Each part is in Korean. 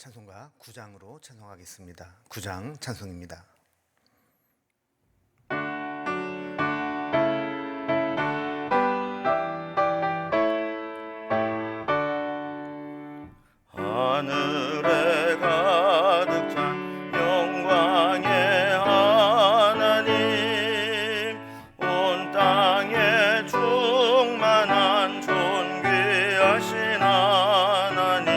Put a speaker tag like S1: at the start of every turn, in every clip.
S1: 찬송가 9장으로 찬송하겠습니다. 9장 찬송입니다.
S2: 하늘에 가득 찬 영광의 하나님, 온 땅에 충만한 존귀하신 하나님,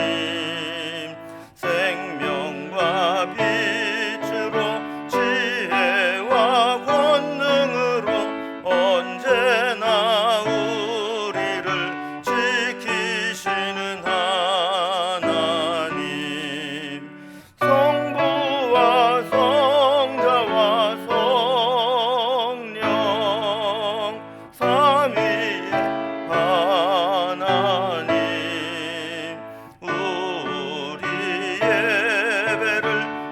S2: 생명과 빛으로 지혜와 권능으로 언제나 우리를 지키시는 하나님, 성부와 성자와 성령 삼위의 하나님, 우리 예배를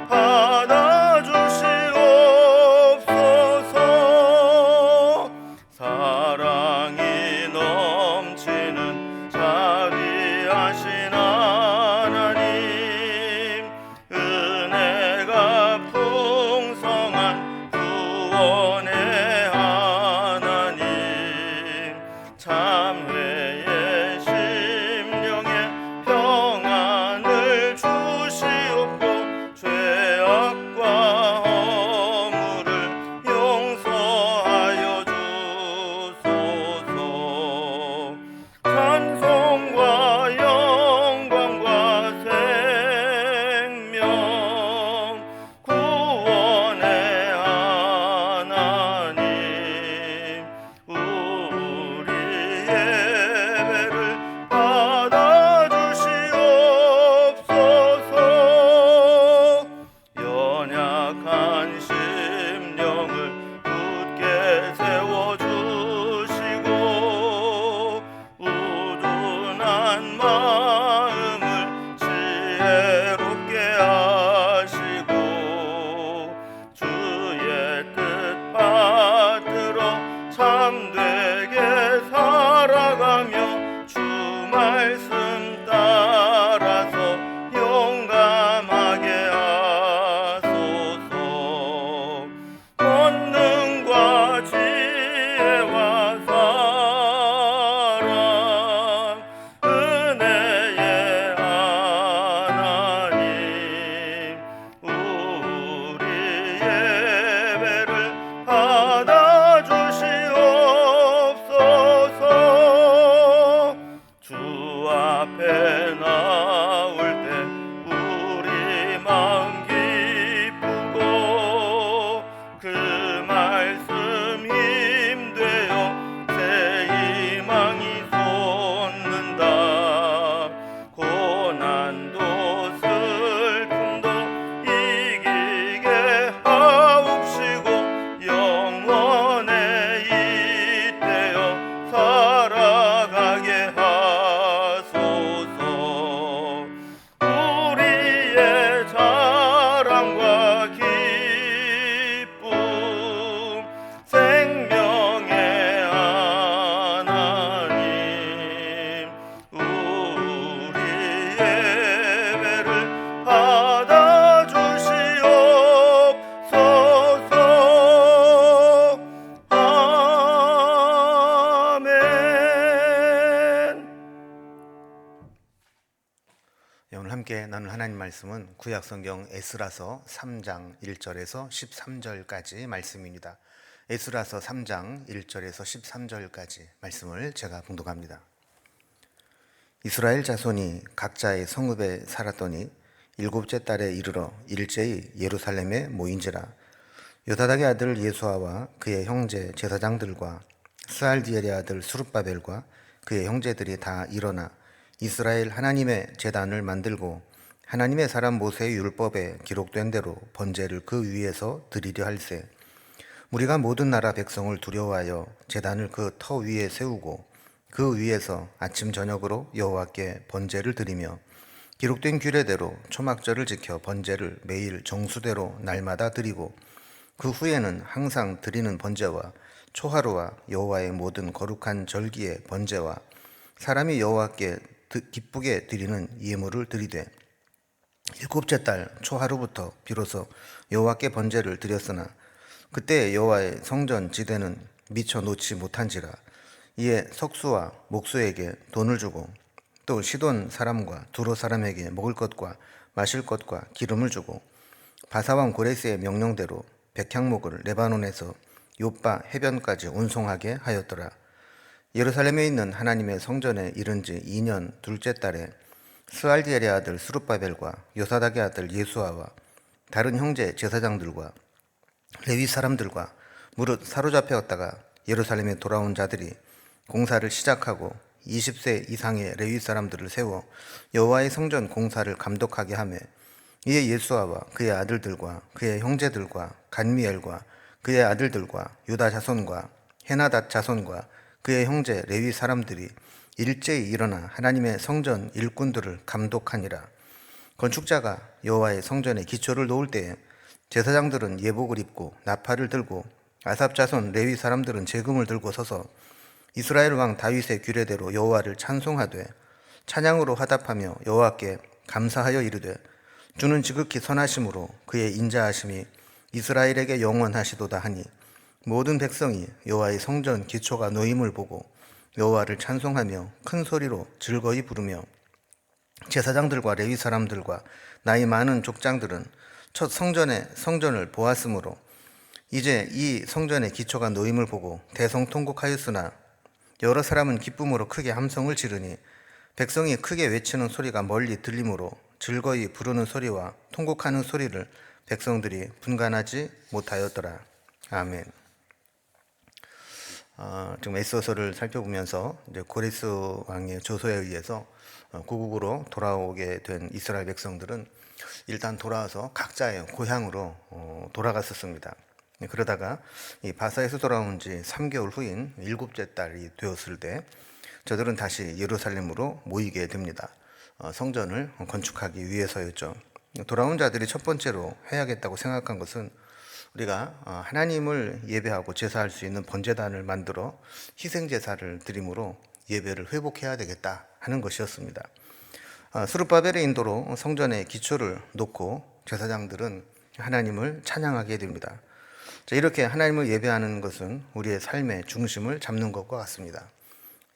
S2: 받아주시옵소서. 사랑이 넘치는 자비하신 하나님, 은혜가 풍성한 구원의 하나님, 참회의 심령에 평안을 주시옵고 죄악과 허물을 용서하여 주소서. 찬송과 영광과 생명 구원의 하나님, 우리 예배를 받아주시옵소서. 연약한 심령을 굳게 세워주시고 우둔한 마음을 지혜롭게 하시고 주의 뜻 받들어 참되게 살아가며 주 말씀 따라서 용감하게 하소서. 권능과 지혜와 사랑, 은혜의 하나님, 우리 예배를 받아주시옵소서. 주 앞에 나올 때 우리 마음 기쁘고 그 말씀 힘되어 새 희망이 솟는다. 고난도 슬픔도 이기게 하옵시고 영원에 잇대어 살아가게 하소서. 우리의 자랑과 기쁨, 생명의 하나님, 우리 예배를 받아주시옵소서. 아멘.
S1: 오늘 함께 나눌 하나님 말씀은 구약성경 에스라서 3장 1절에서 13절까지 말씀입니다. 에스라서 3장 1절에서 13절까지 말씀을 제가 봉독합니다. 이스라엘 자손이 각자의 성읍에 살았더니 일곱째 달에 이르러 일제히 예루살렘에 모인지라. 요다닥의 아들 예수아와 그의 형제 제사장들과 스알디엘의 아들 스룹바벨과 그의 형제들이 다 일어나 이스라엘 하나님의 제단을 만들고 하나님의 사람 모세의 율법에 기록된 대로 번제를 그 위에서 드리려 할세. 무리가 모든 나라 백성을 두려워하여 제단을 그 터 위에 세우고 그 위에서 아침 저녁으로 여호와께 번제를 드리며 기록된 규례대로 초막절을 지켜 번제를 매일 정수대로 날마다 드리고 그 후에는 항상 드리는 번제와 초하루와 여호와의 모든 거룩한 절기의 번제와 사람이 여호와께 기쁘게 드리는 예물을 드리되 일곱째 달 초하루부터 비로소 여호와께 번제를 드렸으나 그때 여호와의 성전 지대는 미처 놓지 못한지라. 이에 석수와 목수에게 돈을 주고 또 시돈 사람과 두로 사람에게 먹을 것과 마실 것과 기름을 주고 바사왕 고레스의 명령대로 백향목을 레바논에서 요빠 해변까지 운송하게 하였더라. 예루살렘에 있는 하나님의 성전에 이른 지 2년 둘째 달에 스알디엘의 아들 스룹바벨과 요사닥의 아들 예수아와 다른 형제 제사장들과 레위 사람들과 무릇 사로잡혔다가 예루살렘에 돌아온 자들이 공사를 시작하고 20세 이상의 레위 사람들을 세워 여호와의 성전 공사를 감독하게 하며 이에 예수아와 그의 아들들과 그의 형제들과 간미엘과 그의 아들들과 유다 자손과 헤나닷 자손과 그의 형제 레위 사람들이 일제히 일어나 하나님의 성전 일꾼들을 감독하니라. 건축자가 여호와의 성전에 기초를 놓을 때에 제사장들은 예복을 입고 나팔을 들고 아삽 자손 레위 사람들은 제금을 들고 서서 이스라엘 왕 다윗의 규례대로 여호와를 찬송하되 찬양으로 화답하며 여호와께 감사하여 이르되 주는 지극히 선하심으로 그의 인자하심이 이스라엘에게 영원하시도다 하니 모든 백성이 여호와의 성전 기초가 놓임을 보고 여호와를 찬송하며 큰 소리로 즐거이 부르며 제사장들과 레위 사람들과 나이 많은 족장들은 첫 성전을 보았으므로 이제 이 성전의 기초가 놓임을 보고 대성통곡하였으나 여러 사람은 기쁨으로 크게 함성을 지르니 백성이 크게 외치는 소리가 멀리 들리므로 즐거이 부르는 소리와 통곡하는 소리를 백성들이 분간하지 못하였더라. 아멘. 지금 에스더서를 살펴보면서 이제 고레스 왕의 조서에 의해서 고국으로 돌아오게 된 이스라엘 백성들은 일단 돌아와서 각자의 고향으로 돌아갔었습니다. 그러다가 이 바사에서 돌아온 지 3개월 후인 일곱째 달이 되었을 때 저들은 다시 예루살렘으로 모이게 됩니다. 성전을 건축하기 위해서였죠. 돌아온 자들이 첫 번째로 해야겠다고 생각한 것은 우리가 하나님을 예배하고 제사할 수 있는 번제단을 만들어 희생제사를 드림으로 예배를 회복해야 되겠다 하는 것이었습니다. 스룹바벨의 인도로 성전의 기초를 놓고 제사장들은 하나님을 찬양하게 됩니다. 이렇게 하나님을 예배하는 것은 우리의 삶의 중심을 잡는 것과 같습니다.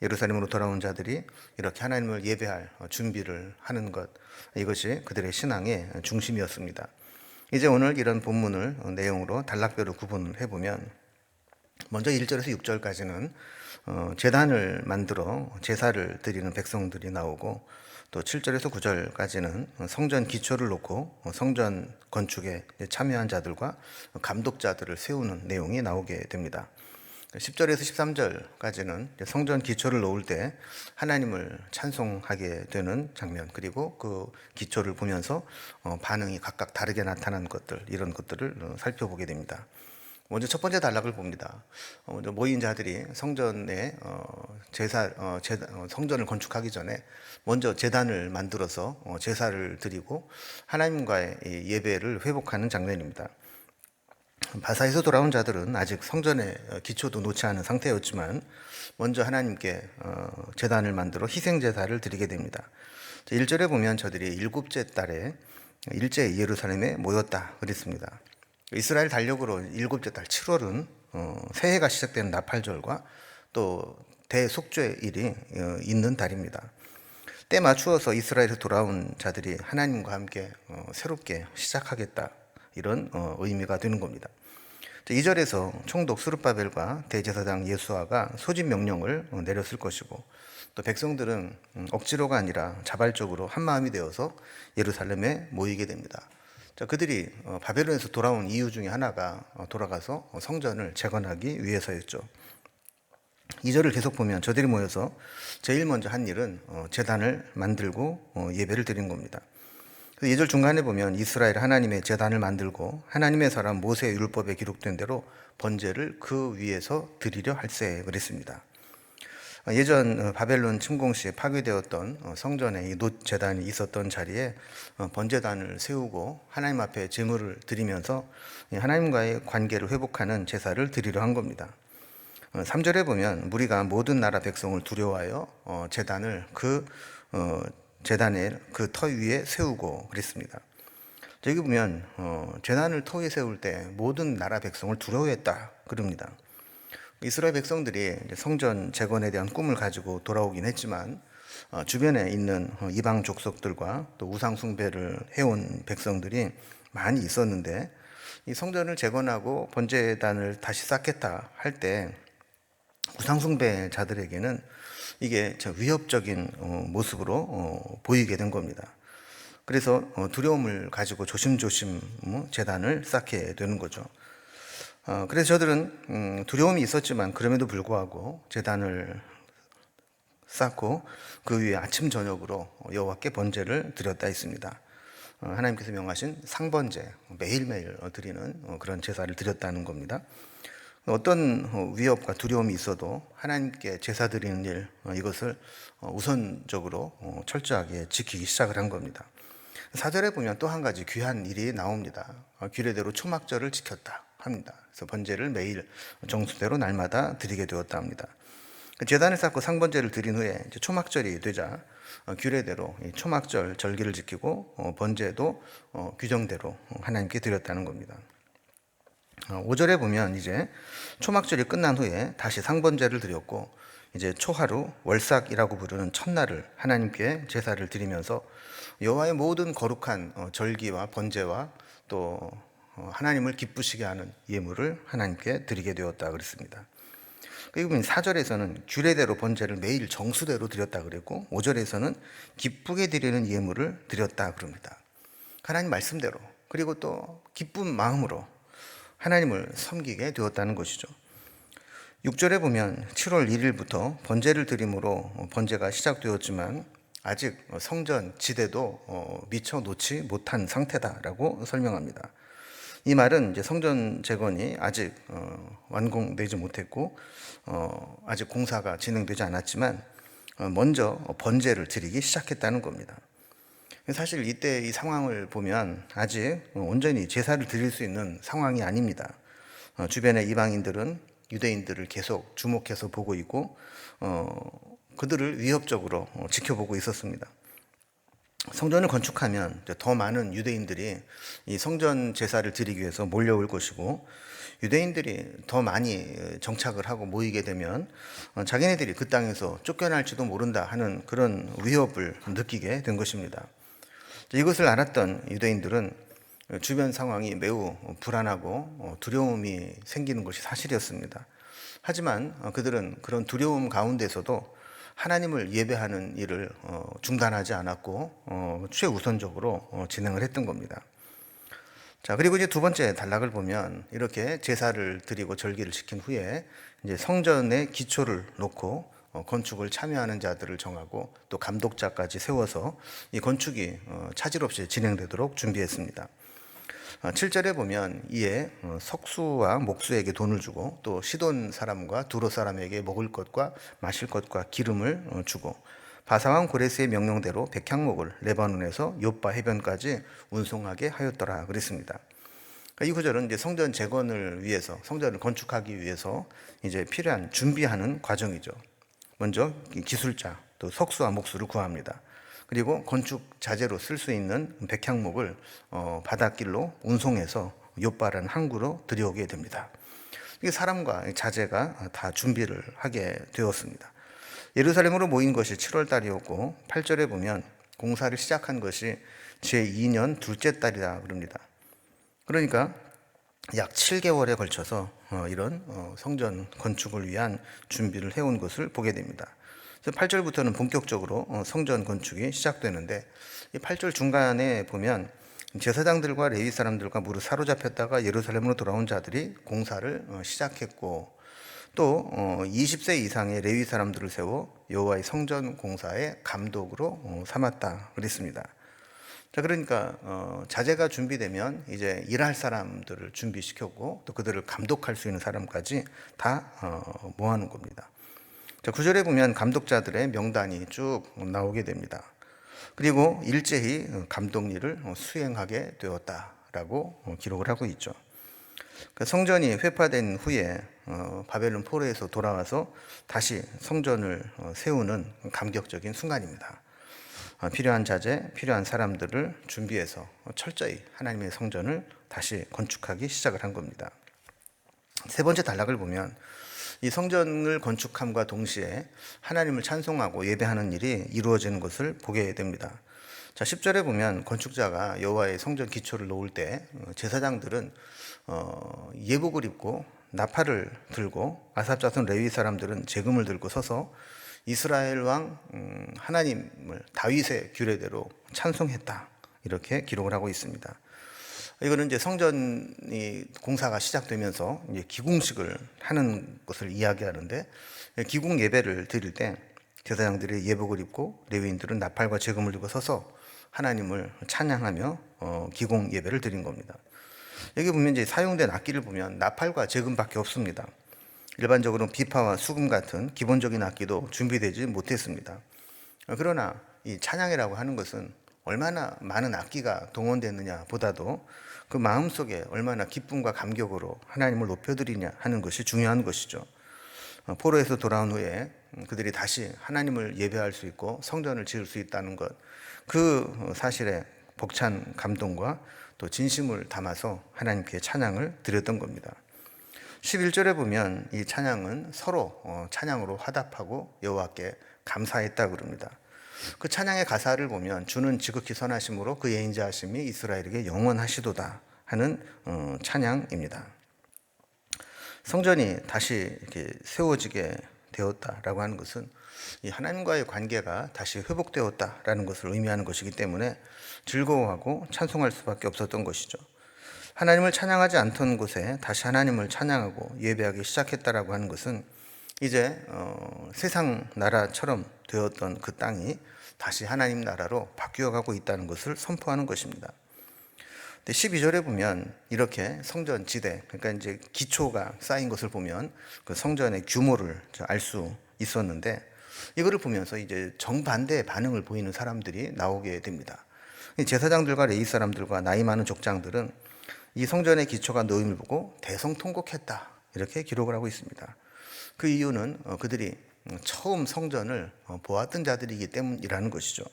S1: 예루살렘으로 돌아온 자들이 이렇게 하나님을 예배할 준비를 하는 것, 이것이 그들의 신앙의 중심이었습니다. 이제 오늘 이런 본문을 내용으로 단락별로 구분해 보면 먼저 1절에서 6절까지는 제단을 만들어 제사를 드리는 백성들이 나오고 또 7절에서 9절까지는 성전 기초를 놓고 성전 건축에 참여한 자들과 감독자들을 세우는 내용이 나오게 됩니다. 10절에서 13절까지는 성전 기초를 놓을 때 하나님을 찬송하게 되는 장면, 그리고 그 기초를 보면서 반응이 각각 다르게 나타난 것들, 이런 것들을 살펴보게 됩니다. 먼저 첫 번째 단락을 봅니다. 먼저 모인 자들이 성전에 성전을 건축하기 전에 먼저 제단을 만들어서 제사를 드리고 하나님과의 예배를 회복하는 장면입니다. 바사에서 돌아온 자들은 아직 성전의 기초도 놓지 않은 상태였지만 먼저 하나님께 제단을 만들어 희생제사를 드리게 됩니다. 1절에 보면 저들이 일곱째 달에 일제 예루살렘에 모였다 그랬습니다. 이스라엘 달력으로 일곱째 달 7월은 새해가 시작되는 나팔절과 또 대속죄일이 있는 달입니다. 때 맞추어서 이스라엘에 돌아온 자들이 하나님과 함께 새롭게 시작하겠다, 이런 의미가 되는 겁니다. 2절에서 총독 스룹바벨과 대제사장 예수아가 소집 명령을 내렸을 것이고 또 백성들은 억지로가 아니라 자발적으로 한마음이 되어서 예루살렘에 모이게 됩니다. 그들이 바벨론에서 돌아온 이유 중에 하나가 돌아가서 성전을 재건하기 위해서였죠. 2절을 계속 보면 저들이 모여서 제일 먼저 한 일은 제단을 만들고 예배를 드린 겁니다. 2절 중간에 보면 이스라엘 하나님의 제단을 만들고 하나님의 사람 모세의 율법에 기록된 대로 번제를 그 위에서 드리려 할세 그랬습니다. 예전 바벨론 침공 시에 파괴되었던 성전에 이 놋 제단이 있었던 자리에 번제단을 세우고 하나님 앞에 제물을 드리면서 하나님과의 관계를 회복하는 제사를 드리려 한 겁니다. 3절에 보면 무리가 모든 나라 백성을 두려워하여 제단을 그 제단의 그 터 위에 세우고 그랬습니다. 여기 보면 재단을 터위에 세울 때 모든 나라 백성을 두려워했다 그럽니다. 이스라엘 백성들이 이제 성전 재건에 대한 꿈을 가지고 돌아오긴 했지만 주변에 있는 이방 족속들과 또 우상 숭배를 해온 백성들이 많이 있었는데, 이 성전을 재건하고 번제단을 다시 쌓겠다 할 때 우상 숭배자들에게는 이게 위협적인 모습으로 보이게 된 겁니다. 그래서 두려움을 가지고 조심조심 제단을 쌓게 되는 거죠. 그래서 저들은 두려움이 있었지만 그럼에도 불구하고 제단을 쌓고 그 위에 아침 저녁으로 여호와께 번제를 드렸다 했습니다. 하나님께서 명하신 상번제, 매일매일 드리는 그런 제사를 드렸다는 겁니다. 어떤 위협과 두려움이 있어도 하나님께 제사 드리는 일, 이것을 우선적으로 철저하게 지키기 시작을 한 겁니다. 4절에 보면 또 한 가지 귀한 일이 나옵니다. 규례대로 초막절을 지켰다 합니다. 그래서 번제를 매일 정수대로 날마다 드리게 되었다 합니다. 제단을 쌓고 상번제를 드린 후에 이제 초막절이 되자 규례대로 초막절 절기를 지키고 번제도 규정대로 하나님께 드렸다는 겁니다. 5절에 보면 이제 초막절이 끝난 후에 다시 상번제를 드렸고, 이제 초하루 월삭이라고 부르는 첫날을 하나님께 제사를 드리면서 여호와의 모든 거룩한 절기와 번제와 또 하나님을 기쁘시게 하는 예물을 하나님께 드리게 되었다 그랬습니다. 그리고 4절에서는 규례대로 번제를 매일 정수대로 드렸다 그랬고, 5절에서는 기쁘게 드리는 예물을 드렸다 그럽니다. 하나님 말씀대로, 그리고 또 기쁜 마음으로 하나님을 섬기게 되었다는 것이죠. 6절에 보면 7월 1일부터 번제를 드림으로 번제가 시작되었지만 아직 성전 지대도 미처 놓지 못한 상태다라고 설명합니다. 이 말은 이제 성전 재건이 아직 완공되지 못했고 아직 공사가 진행되지 않았지만 먼저 번제를 드리기 시작했다는 겁니다. 사실 이때 이 상황을 보면 아직 온전히 제사를 드릴 수 있는 상황이 아닙니다. 주변의 이방인들은 유대인들을 계속 주목해서 보고 있고 그들을 위협적으로 지켜보고 있었습니다. 성전을 건축하면 더 많은 유대인들이 이 성전 제사를 드리기 위해서 몰려올 것이고, 유대인들이 더 많이 정착을 하고 모이게 되면 자기네들이 그 땅에서 쫓겨날지도 모른다 하는 그런 위협을 느끼게 된 것입니다. 이것을 알았던 유대인들은 주변 상황이 매우 불안하고 두려움이 생기는 것이 사실이었습니다. 하지만 그들은 그런 두려움 가운데서도 하나님을 예배하는 일을 중단하지 않았고 최우선적으로 진행을 했던 겁니다. 자, 그리고 이제 두 번째 단락을 보면 이렇게 제사를 드리고 절기를 지킨 후에 이제 성전의 기초를 놓고 건축을 참여하는 자들을 정하고 또 감독자까지 세워서 이 건축이 차질 없이 진행되도록 준비했습니다. 7절에 보면 이에 석수와 목수에게 돈을 주고 또 시돈 사람과 두로 사람에게 먹을 것과 마실 것과 기름을 주고 바사왕 고레스의 명령대로 백향목을 레바논에서 욥바 해변까지 운송하게 하였더라 그랬습니다. 이 구절은 이제 성전 재건을 위해서, 성전을 건축하기 위해서 이제 필요한 준비하는 과정이죠. 먼저 기술자, 또 석수와 목수를 구합니다. 그리고 건축 자재로 쓸 수 있는 백향목을 바닷길로 운송해서 욥바라는 항구로 들여오게 됩니다. 이게 사람과 자재가 다 준비를 하게 되었습니다. 예루살렘으로 모인 것이 7월 달이었고 8절에 보면 공사를 시작한 것이 제2년 둘째 달이라 그럽니다. 그러니까 약 7개월에 걸쳐서 이런 성전 건축을 위한 준비를 해온 것을 보게 됩니다. 그래서 8절부터는 본격적으로 성전 건축이 시작되는데, 이 8절 중간에 보면 제사장들과 레위 사람들과 무릇 사로잡혔다가 예루살렘으로 돌아온 자들이 공사를 시작했고, 또 20세 이상의 레위 사람들을 세워 여호와의 성전 공사의 감독으로 삼았다 그랬습니다. 자, 그러니까 자재가 준비되면 이제 일할 사람들을 준비시켰고 또 그들을 감독할 수 있는 사람까지 다 모아놓은 겁니다. 자, 9절에 보면 감독자들의 명단이 쭉 나오게 됩니다. 그리고 일제히 감독 일을 수행하게 되었다라고 기록을 하고 있죠. 성전이 회파된 후에 바벨론 포로에서 돌아와서 다시 성전을 세우는 감격적인 순간입니다. 필요한 자재, 필요한 사람들을 준비해서 철저히 하나님의 성전을 다시 건축하기 시작을 한 겁니다. 세 번째 단락을 보면 이 성전을 건축함과 동시에 하나님을 찬송하고 예배하는 일이 이루어지는 것을 보게 됩니다. 자, 10절에 보면 건축자가 여호와의 성전 기초를 놓을 때 제사장들은 예복을 입고 나팔을 들고 아삽 자손 레위 사람들은 제금을 들고 서서 이스라엘 왕 하나님을 다윗의 규례대로 찬송했다, 이렇게 기록을 하고 있습니다. 이거는 이제 성전이 공사가 시작되면서 이제 기공식을 하는 것을 이야기하는데, 기공 예배를 드릴 때 제사장들이 예복을 입고 레위인들은 나팔과 제금을 들고 서서 하나님을 찬양하며 기공 예배를 드린 겁니다. 여기 보면 이제 사용된 악기를 보면 나팔과 제금밖에 없습니다. 일반적으로 비파와 수금 같은 기본적인 악기도 준비되지 못했습니다. 그러나 이 찬양이라고 하는 것은 얼마나 많은 악기가 동원됐느냐 보다도 그 마음속에 얼마나 기쁨과 감격으로 하나님을 높여드리냐 하는 것이 중요한 것이죠. 포로에서 돌아온 후에 그들이 다시 하나님을 예배할 수 있고 성전을 지을 수 있다는 것, 그 사실에 벅찬 감동과 또 진심을 담아서 하나님께 찬양을 드렸던 겁니다. 11절에 보면 이 찬양은 서로 찬양으로 화답하고 여호와께 감사했다 그럽니다. 그 찬양의 가사를 보면 주는 지극히 선하심으로 그의 인자하심이 이스라엘에게 영원하시도다 하는 찬양입니다. 성전이 다시 이렇게 세워지게 되었다라고 하는 것은 이 하나님과의 관계가 다시 회복되었다라는 것을 의미하는 것이기 때문에 즐거워하고 찬송할 수밖에 없었던 것이죠. 하나님을 찬양하지 않던 곳에 다시 하나님을 찬양하고 예배하기 시작했다라고 하는 것은 이제 세상 나라처럼 되었던 그 땅이 다시 하나님 나라로 바뀌어가고 있다는 것을 선포하는 것입니다. 12절에 보면 이렇게 성전 지대, 그러니까 이제 기초가 쌓인 것을 보면 그 성전의 규모를 알 수 있었는데, 이거를 보면서 이제 정반대의 반응을 보이는 사람들이 나오게 됩니다. 제사장들과 레위 사람들과 나이 많은 족장들은 이 성전의 기초가 놓임을 보고 대성통곡했다, 이렇게 기록을 하고 있습니다. 그 이유는 그들이 처음 성전을 보았던 자들이기 때문이라는 것이죠.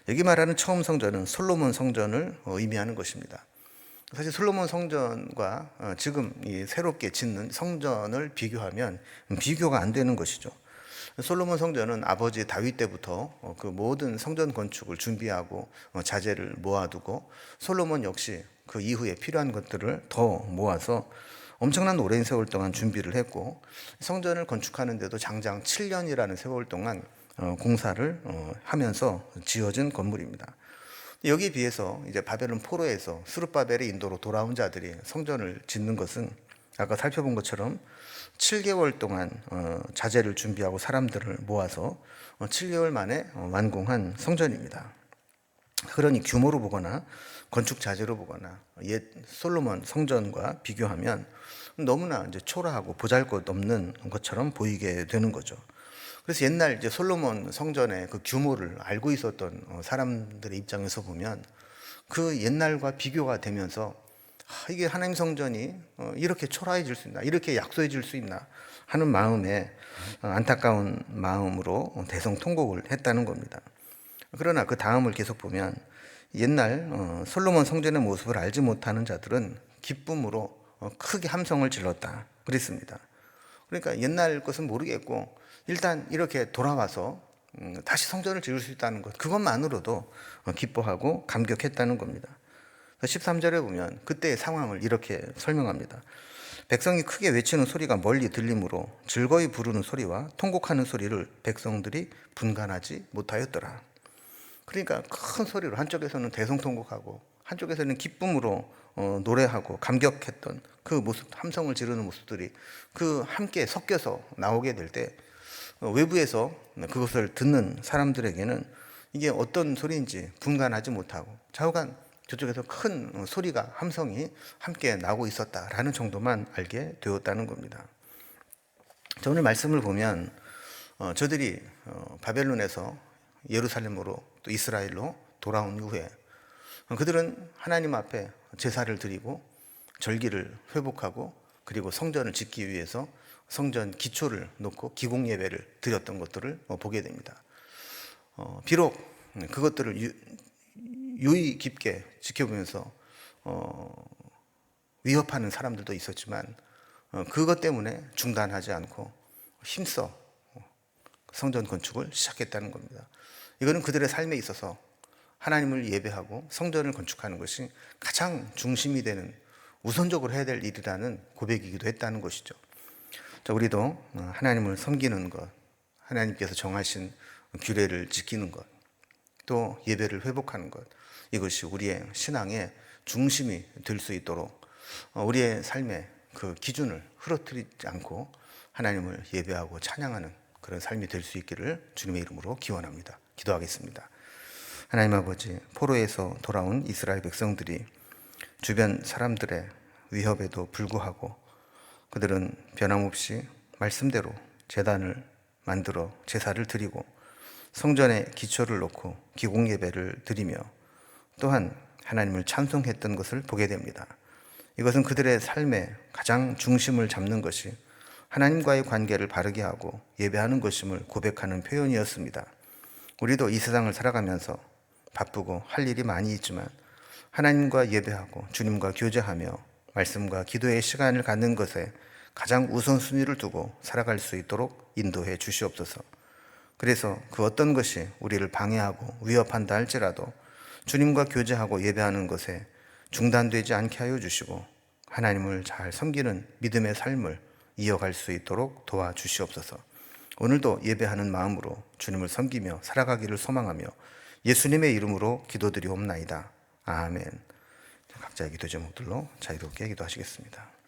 S1: 여기 말하는 처음 성전은 솔로몬 성전을 의미하는 것입니다. 사실 솔로몬 성전과 지금 이 새롭게 짓는 성전을 비교하면 비교가 안 되는 것이죠. 솔로몬 성전은 아버지 다윗 때부터 그 모든 성전 건축을 준비하고 자재를 모아두고, 솔로몬 역시 그 이후에 필요한 것들을 더 모아서 엄청난 오랜 세월 동안 준비를 했고, 성전을 건축하는데도 장장 7년이라는 세월 동안 공사를 하면서 지어진 건물입니다. 여기에 비해서 이제 바벨론 포로에서 스룹바벨의 인도로 돌아온 자들이 성전을 짓는 것은 아까 살펴본 것처럼 7개월 동안 자재를 준비하고 사람들을 모아서 7개월 만에 완공한 성전입니다. 그러니 규모로 보거나 건축 자재로 보거나 옛 솔로몬 성전과 비교하면 너무나 이제 초라하고 보잘것없는 것처럼 보이게 되는 거죠. 그래서 옛날 이제 솔로몬 성전의 그 규모를 알고 있었던 사람들의 입장에서 보면 그 옛날과 비교가 되면서 이게 하나님 성전이 이렇게 초라해질 수 있나, 이렇게 약소해질 수 있나 하는 마음에 안타까운 마음으로 대성통곡을 했다는 겁니다. 그러나 그 다음을 계속 보면 옛날 솔로몬 성전의 모습을 알지 못하는 자들은 기쁨으로 크게 함성을 질렀다 그랬습니다. 그러니까 옛날 것은 모르겠고 일단 이렇게 돌아와서 다시 성전을 지을 수 있다는 것, 그것만으로도 기뻐하고 감격했다는 겁니다. 13절에 보면 그때의 상황을 이렇게 설명합니다. 백성이 크게 외치는 소리가 멀리 들리므로 즐거이 부르는 소리와 통곡하는 소리를 백성들이 분간하지 못하였더라. 그러니까 큰 소리로 한쪽에서는 대성통곡하고 한쪽에서는 기쁨으로 노래하고 감격했던 그 모습, 함성을 지르는 모습들이 그 함께 섞여서 나오게 될 때 외부에서 그것을 듣는 사람들에게는 이게 어떤 소리인지 분간하지 못하고 좌우간 저쪽에서 큰 소리가, 함성이 함께 나오고 있었다라는 정도만 알게 되었다는 겁니다. 자, 오늘 말씀을 보면 저들이 바벨론에서 예루살렘으로 또 이스라엘로 돌아온 이후에 그들은 하나님 앞에 제사를 드리고 절기를 회복하고 그리고 성전을 짓기 위해서 성전 기초를 놓고 기공 예배를 드렸던 것들을 보게 됩니다. 비록 그것들을 유의 깊게 지켜보면서 위협하는 사람들도 있었지만 그것 때문에 중단하지 않고 힘써 성전 건축을 시작했다는 겁니다. 이거는 그들의 삶에 있어서 하나님을 예배하고 성전을 건축하는 것이 가장 중심이 되는, 우선적으로 해야 될 일이라는 고백이기도 했다는 것이죠. 자, 우리도 하나님을 섬기는 것, 하나님께서 정하신 규례를 지키는 것, 또 예배를 회복하는 것, 이것이 우리의 신앙의 중심이 될 수 있도록 우리의 삶의 그 기준을 흐트러뜨리지 않고 하나님을 예배하고 찬양하는 그런 삶이 될 수 있기를 주님의 이름으로 기원합니다. 기도하겠습니다. 하나님 아버지, 포로에서 돌아온 이스라엘 백성들이 주변 사람들의 위협에도 불구하고 그들은 변함없이 말씀대로 제단을 만들어 제사를 드리고 성전에 기초를 놓고 기공 예배를 드리며 또한 하나님을 찬송했던 것을 보게 됩니다. 이것은 그들의 삶의 가장 중심을 잡는 것이 하나님과의 관계를 바르게 하고 예배하는 것임을 고백하는 표현이었습니다. 우리도 이 세상을 살아가면서 바쁘고 할 일이 많이 있지만 하나님과 예배하고 주님과 교제하며 말씀과 기도의 시간을 갖는 것에 가장 우선순위를 두고 살아갈 수 있도록 인도해 주시옵소서. 그래서 그 어떤 것이 우리를 방해하고 위협한다 할지라도 주님과 교제하고 예배하는 것에 중단되지 않게 하여 주시고 하나님을 잘 섬기는 믿음의 삶을 이어갈 수 있도록 도와주시옵소서. 오늘도 예배하는 마음으로 주님을 섬기며 살아가기를 소망하며 예수님의 이름으로 기도드리옵나이다. 아멘. 각자의 기도 제목들로 자유롭게 기도하시겠습니다.